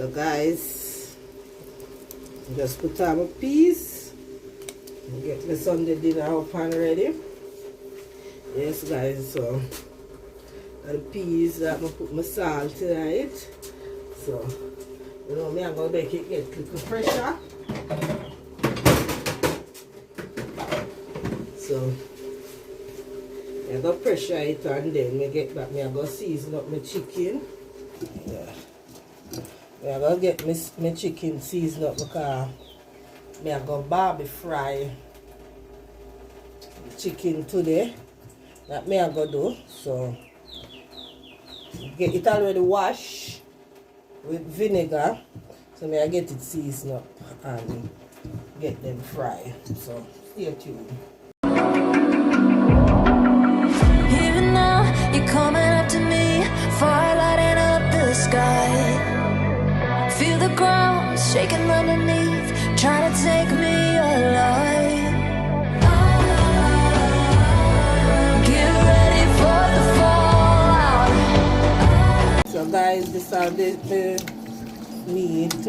So guys, just put on my peas and get my Sunday dinner up and ready. Yes guys, so the peas that I'm put my salt tonight. So you know me, I'm gonna make it get a little fresher. So I go pressure it and then me get back, me I go season up my chicken. Yeah. I go get my chicken seasoned up because me I go barbe fry the chicken today. That me I go do. So get it already washed with vinegar. So me I get it seasoned up and get them fried. So stay tuned. Even now you're coming up to me, fire lighting up the sky. Feel the ground shaking underneath, trying to take me alive. Get ready for the fallout. So guys, this are the meat.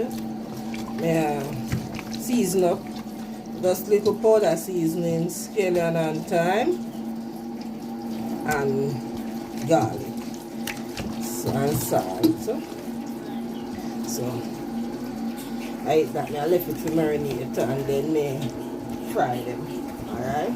Season up. Just little powder seasoning, scallion and thyme, and garlic, and salt. So I eat that, I left it to marinate and then me fry them. Alright?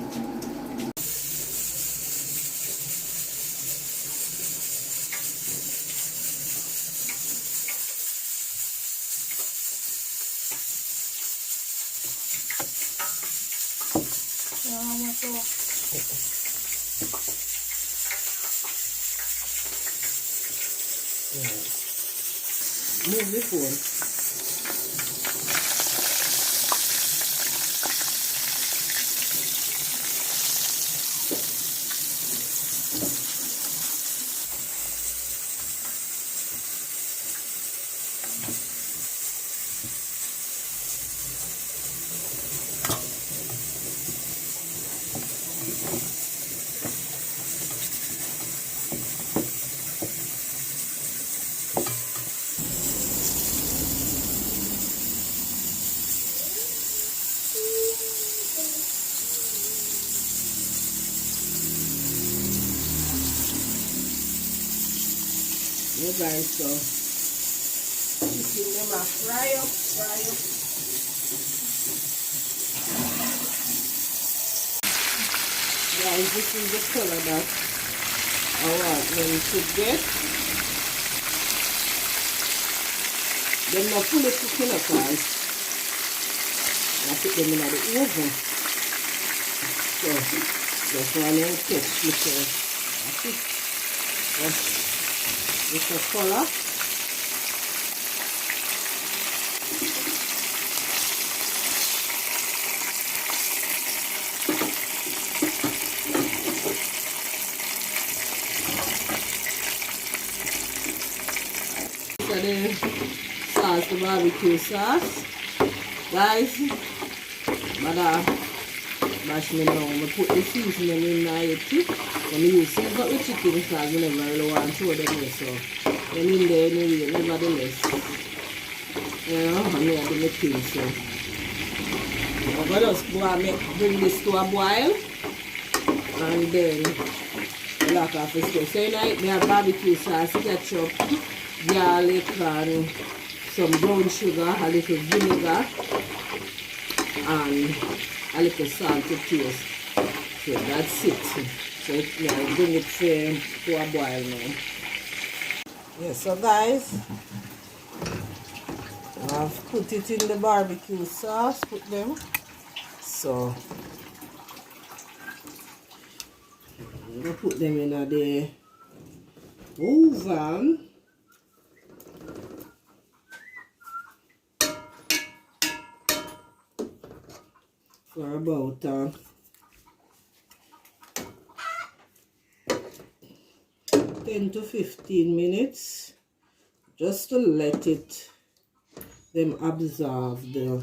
Move the phone. You guys, so chicken them a fry up. Guys, this is the color that I want them to get. Then now fully cooking up, guys. I put them in the oven. So just one and catch little. That's little color. So the sauce, the barbecue sauce. Guys, mother mash me now. I put the seasoning in there too. When you season up the chicken because you never really want to show them this. So then in there anyway, nevertheless. You know, and me I do my thing. So I'm going to just go and bring this to a boil. And then lock off the stove. So you know, we have barbecue sauce, ketchup, garlic, and some brown sugar, a little vinegar, and a little salt to taste. So that's it. So yeah, bring it to a boil now. Yeah, so guys, I've put it in the barbecue sauce, put them. So I'm going to put them in the oven. For about 10 to 15 minutes, just to let them absorb the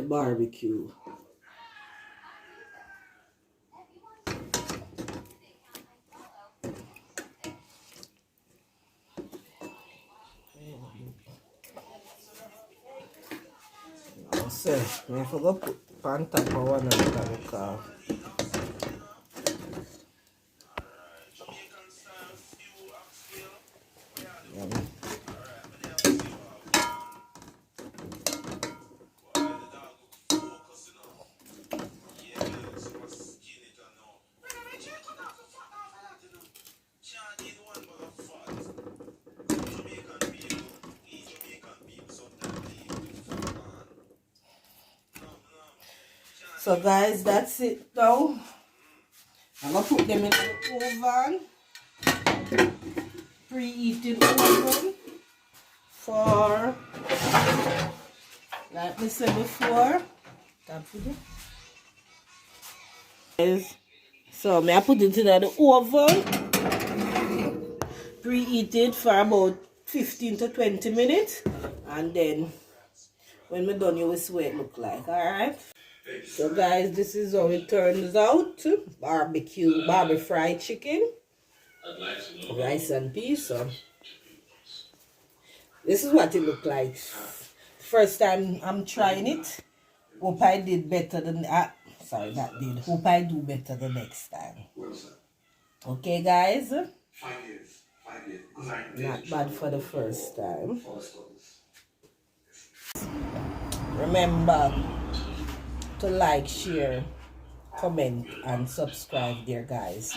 barbecue. So, I forgot to put pan top of one another because so guys, that's it now. I'm gonna put them in the oven, preheated oven for, like we said before. So I put it in the oven, preheated for about 15 to 20 minutes, and then when we're done, you will see what it look like. Alright. So guys, this is how it turns out. Barbe fried chicken, rice and peas. So this is what it look like. First time I'm trying it. Hope I did better than sorry, not did. Hope I do better the next time. Okay guys? 5 years. Not bad for the first time. Remember to like, share, comment, and subscribe there guys.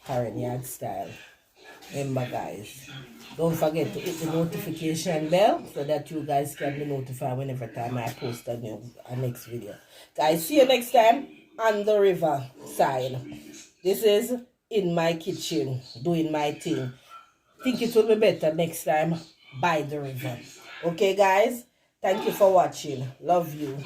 Karen Yard Style. Remember guys, don't forget to hit the notification bell so that you guys can be notified whenever time I post a next video. Guys, see you next time on the river side. This is in my kitchen doing my thing. Think it will be better next time by the river. Okay guys, thank you for watching. Love you.